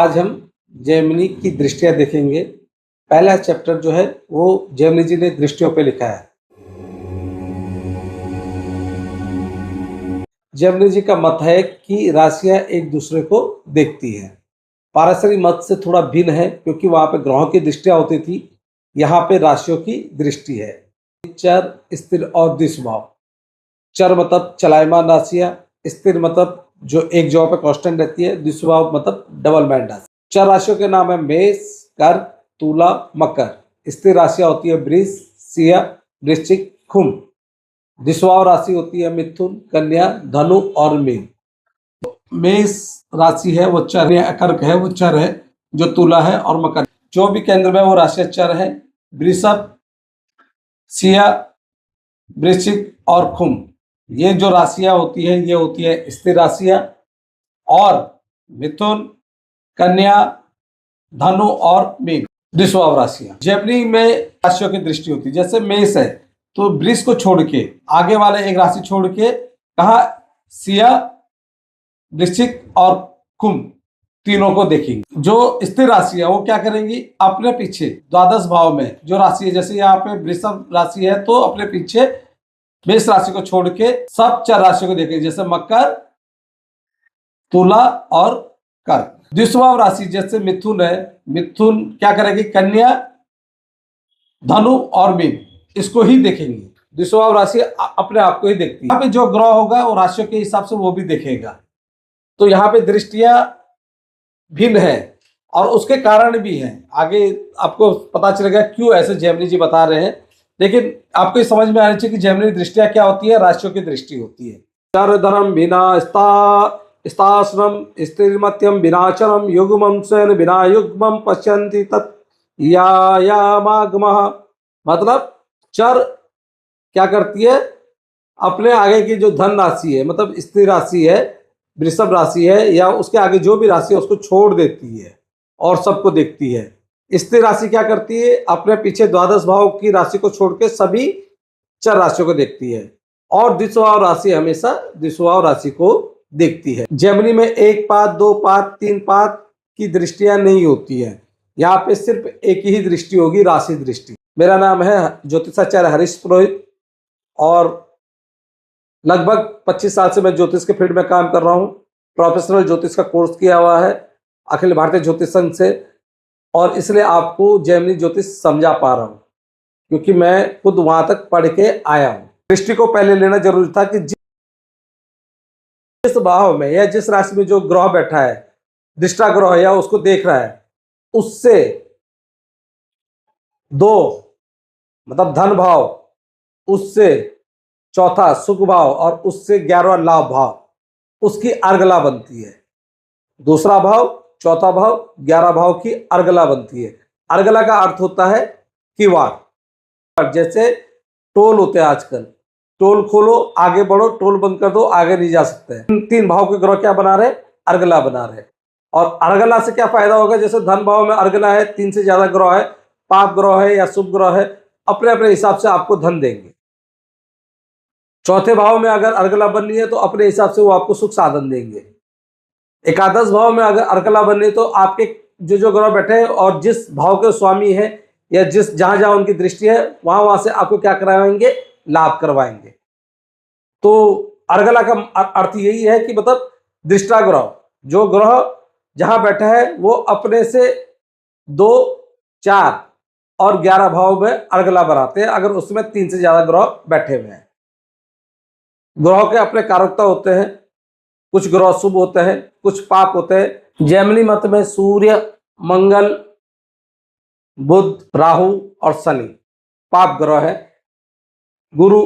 आज हम जेमिनी की दृष्टियां देखेंगे। पहला चैप्टर जो है वो जेमिनी जी ने दृष्टियों पे लिखा है। जेमिनी जी का मत है कि राशियां एक दूसरे को देखती हैं। पारस्परिक मत से थोड़ा भिन्न है क्योंकि वहां पे ग्रहों की दृष्टियां होती थी, यहाँ पे राशियों की दृष्टि है। चर, स्थिर और द्विस्वभाव। चर मतलब चलायमान राशियां, स्थिर मतलब जो एक जगह पे कांस्टेंट रहती है, द्विस्वभाव मतलब डबल माइंड राशि। चार राशियों के नाम है मेष, कर्क, तुला, मकर। स्थिर राशियां होती है वृष, सिंह, वृश्चिक, कुंभ। द्विस्वभाव राशि होती है मिथुन, कन्या, धनु और मीन। मेष राशि है वो चर है, कर्क है वो चर है, जो तुला है और मकर जो भी केंद्र में वो राशि चर है। वृषभ, सिंह, वृश्चिक और कुंभ ये जो राशियां होती है ये होती है स्थिर राशियां। और मिथुन, कन्या, धनु और मीन द्विस्वभाव राशियां। जेमिनी में राशियों की दृष्टि होती है। जैसे मेष है तो वृष को छोड़ के आगे वाले एक राशि छोड़ के कहा सिंह, वृश्चिक और कुंभ तीनों को देखेंगे। जो स्थिर राशि है वो क्या करेंगी, अपने पीछे द्वादश भाव में जो राशि है, जैसे यहाँ पे वृषभ राशि है तो अपने पीछे मेष राशि को छोड़ के सब चार राशियों को देखेंगे, जैसे मकर, तुला और कर्क। द्विस्वभाव राशि जैसे मिथुन है, मिथुन क्या करेगी, कन्या, धनु और मीन इसको ही देखेंगे। द्विस्वभाव राशि अपने आप को ही देखती है। यहाँ पे जो ग्रह होगा वो राशियों के हिसाब से वो भी देखेगा। तो यहाँ पे दृष्टियां भिन्न है और उसके कारण भी हैं। आगे आपको पता चलेगा क्यों ऐसे जेमिनी जी बता रहे हैं, लेकिन आपको ये समझ में आना चाहिए कि जेमिनी दृष्टियां क्या होती है, राशियों की दृष्टि होती है। चर धर्म बिना स्ताश्रम स्त्रीमत्यम विनाचरम युग्मम स्वयं विना युग्मम पश्यन्ति तत् यामागमः। मतलब चर क्या करती है, अपने आगे की जो धन राशि है मतलब स्त्री राशि है, वृषभ राशि है या उसके आगे जो भी राशि है उसको छोड़ देती है और सबको देखती है। स्त्री राशि क्या करती है, अपने पीछे द्वादश भाव की राशि को छोड़ के सभी चर राशियों को देखती है। और द्विस्वभाव राशि हमेशा द्विस्वभाव राशि को देखती है। जेमिनी में एक पाद, दो पाद, तीन पाद की दृष्टियां नहीं होती है। यहाँ पे सिर्फ एक ही दृष्टि होगी, राशि दृष्टि। मेरा नाम है ज्योतिषाचार्य हरीश पुरोहित और लगभग 25 साल से मैं ज्योतिष के फील्ड में काम कर रहा हूँ। प्रोफेशनल ज्योतिष का कोर्स किया हुआ है अखिल भारतीय ज्योतिष संघ से, और इसलिए आपको जेमिनी ज्योतिष समझा पा रहा हूँ क्योंकि मैं खुद वहां तक पढ़ के आया हूँ। दृष्टि को पहले लेना जरूरी था कि जिस भाव में या जिस राशि में जो ग्रह बैठा है, दृष्टा ग्रह या उसको देख रहा है, उससे दो मतलब धन भाव, उससे चौथा सुख भाव और उससे 11वां लाभ भाव, उसकी अर्गला बनती है। दूसरा भाव, चौथा भाव, 11 भाव की अर्गला बनती है। अर्गला का अर्थ होता है किवाड़। जैसे टोल होते हैं आजकल, टोल खोलो आगे बढ़ो, टोल बंद कर दो आगे नहीं जा सकते हैं। तीन भाव के ग्रह क्या बना रहे, अर्गला बना रहे। और अर्गला से क्या फायदा होगा, जैसे धन भाव में अर्गला है, 3 से ज्यादा ग्रह है, पाप ग्रह है या शुभ ग्रह है, अपने अपने हिसाब से आपको धन देंगे। चौथे भाव में अगर अर्गला बननी है तो अपने हिसाब से वो आपको सुख साधन देंगे। एकादश भाव में अगर अर्गला बननी है तो आपके जो ग्रह बैठे हैं और जिस भाव के स्वामी है या जिस जहां जहां उनकी दृष्टि है वहां से आपको क्या करवाएंगे, लाभ करवाएंगे। तो अर्गला का अर्थ यही है कि मतलब दृष्टा ग्रह, जो ग्रह जहां बैठा है वो अपने से 2, 4 और 11 भाव में अर्गला बनाते हैं अगर उसमें 3 से ज्यादा ग्रह बैठे हुए हैं। ग्रहों के अपने कारकता होते हैं, कुछ ग्रह शुभ होते हैं, कुछ पाप होते हैं। जेमिनी मत में सूर्य, मंगल, बुध, राहु और शनि पाप ग्रह है। गुरु,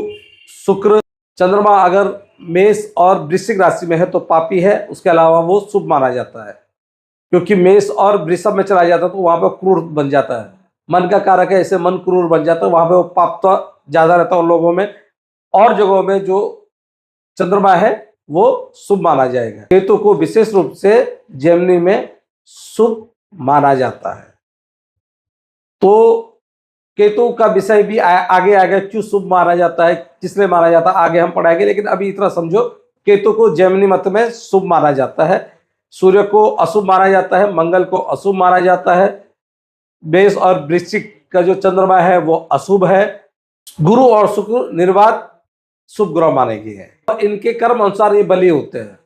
शुक्र, चंद्रमा अगर मेष और वृश्चिक राशि में है तो पापी है, उसके अलावा वो शुभ माना जाता है क्योंकि मेष और वृषभ में चला जाता है तो वहां पर क्रूर बन जाता है। मन का कारक है, ऐसे मन क्रूर बन जाता है, वहां पे वो पाप तो ज्यादा रहता है उन लोगों में। और जगहों में जो चंद्रमा है वो शुभ माना जाएगा। केतु को विशेष रूप से जेमिनी में शुभ माना जाता है। तो केतु का विषय भी आगे आगे क्यों शुभ माना जाता है, किसलिए माना जाता है, आगे हम पढ़ाएंगे। लेकिन अभी इतना समझो, केतु को जेमिनी मत में शुभ माना जाता है। सूर्य को अशुभ माना जाता है, मंगल को अशुभ माना जाता है, मेष और वृश्चिक का जो चंद्रमा है वो अशुभ है, गुरु और शुक्र निर्वात शुभ ग्रह माने गए हैं। इनके कर्म अनुसार ये बलि होते हैं।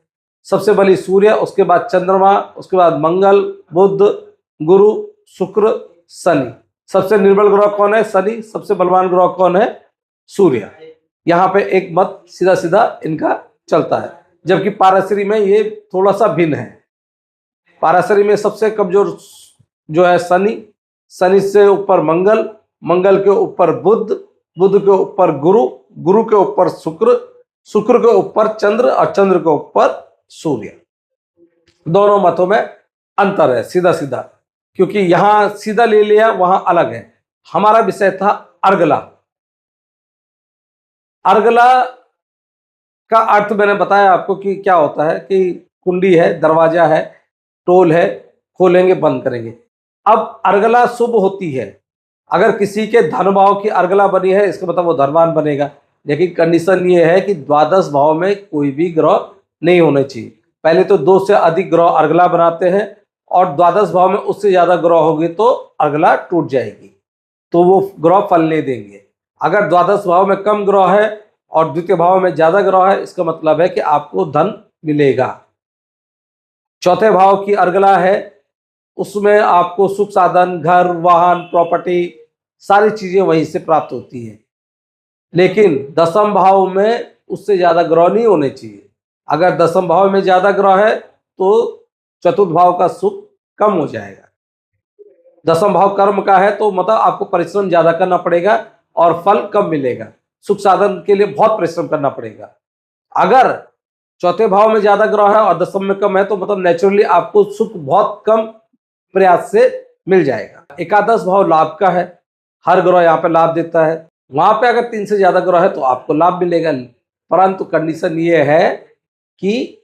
सबसे बलि सूर्य, उसके बाद चंद्रमा, उसके बाद मंगल, बुध, गुरु, शुक्र, शनि। सबसे निर्बल ग्रह कौन है? शनि। सबसे बलवान ग्रह कौन है? सूर्य। यहाँ पे एक मत सीधा सीधा इनका चलता है, जबकि पाराशरी में ये थोड़ा सा भिन्न है। पाराशरी में सबसे कमजोर जो है शनि, शनि से ऊपर मंगल, मंगल के ऊपर बुध, बुध के ऊपर गुरु, गुरु के ऊपर शुक्र, शुक्र के ऊपर चंद्र और चंद्र के ऊपर सूर्य। दोनों मतों में अंतर है सीधा सीधा, क्योंकि यहां सीधा ले लिया, वहां अलग है। हमारा विषय था अर्गला। अर्गला का अर्थ मैंने बताया आपको कि क्या होता है, कि कुंडी है, दरवाजा है, टोल है, खोलेंगे बंद करेंगे। अब अर्गला शुभ होती है। अगर किसी के धन भाव की अर्गला बनी है, इसका मतलब वो धनवान बनेगा। लेकिन कंडीशन ये है कि द्वादश भाव में कोई भी ग्रह नहीं होने चाहिए। पहले तो 2 से अधिक ग्रह अर्गला बनाते हैं, और द्वादश भाव में उससे ज्यादा ग्रह होगी तो अर्गला टूट जाएगी, तो वो ग्रह फल नहीं देंगे। अगर द्वादश भाव में कम ग्रह है और द्वितीय भाव में ज्यादा ग्रह है, इसका मतलब है कि आपको धन मिलेगा। चौथे भाव की अर्गला है, उसमें आपको सुख साधन, घर, वाहन, प्रॉपर्टी, सारी चीजें वहीं से प्राप्त होती है। लेकिन दसम भाव में उससे ज्यादा ग्रह नहीं होने चाहिए। अगर दसम भाव में ज्यादा ग्रह है तो चतुर्थ भाव का सुख कम हो जाएगा। दसम भाव कर्म का है, तो मतलब आपको परिश्रम ज्यादा करना पड़ेगा और फल कम मिलेगा। सुख साधन के लिए बहुत परिश्रम करना पड़ेगा। अगर चौथे भाव में ज्यादा ग्रह है और दसम में कम है, तो मतलब नेचुरली आपको सुख बहुत कम प्रयास से मिल जाएगा। एकादश भाव लाभ का है, हर ग्रह यहाँ पे लाभ देता है। वहां पे अगर 3 से ज्यादा ग्रह है तो आपको लाभ मिलेगा, परंतु कंडीशन ये है कि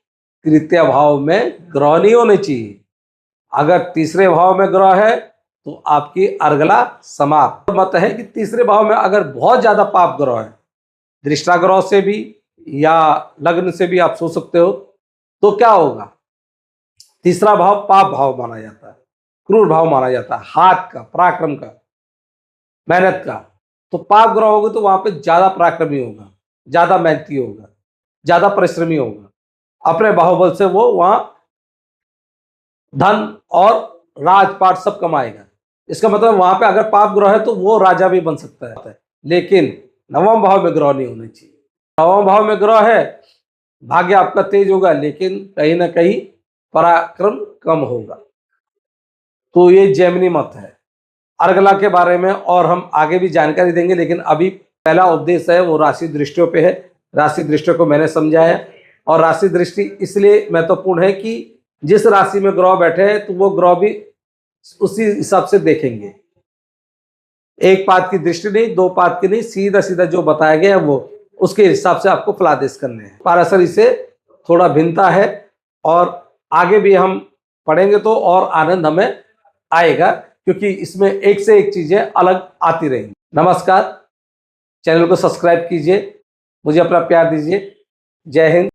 तृतीय भाव में ग्रह नहीं होने चाहिए। अगर तीसरे भाव में ग्रह है तो आपकी अर्गला समाप्त। मत है कि तीसरे भाव में अगर बहुत ज्यादा पाप ग्रह है, दृष्टा ग्रह से भी या लग्न से भी आप सोच सकते हो, तो क्या होगा? तीसरा भाव पाप भाव माना जाता है, क्रूर भाव माना जाता है, हाथ का, पराक्रम का, मेहनत का। तो पाप ग्रह होगा तो वहां पे ज्यादा पराक्रमी होगा, ज्यादा मेहनती होगा, ज्यादा परिश्रमी होगा। अपने बाहुबल से वो वहां धन और राजपाट सब कमाएगा। इसका मतलब वहां पे अगर पाप ग्रह है तो वो राजा भी बन सकता है। लेकिन नवम भाव में ग्रह नहीं होने चाहिए। नवम भाव में ग्रह है, भाग्य आपका तेज होगा, लेकिन कहीं ना कहीं पराक्रम कम होगा। तो ये जैमिनी मत है अर्गला के बारे में, और हम आगे भी जानकारी देंगे। लेकिन अभी पहला उपदेश है वो राशि दृष्टियों पे है। राशि दृष्टियों को मैंने समझाया, और राशि दृष्टि इसलिए महत्वपूर्ण है कि जिस राशि में ग्रह बैठे हैं तो वो ग्रह भी उसी हिसाब से देखेंगे। एक पाद की दृष्टि नहीं, 2 पाद की नहीं, सीधा सीधा जो बताया गया वो उसके हिसाब से आपको फलादेश करने हैं। पाराशरी से थोड़ा भिन्नता है, और आगे भी हम पढ़ेंगे तो और आनंद हमें आएगा, क्योंकि इसमें एक से एक चीजें अलग आती रहेंगी। नमस्कार, चैनल को सब्सक्राइब कीजिए, मुझे अपना प्यार दीजिए। जय हिंद।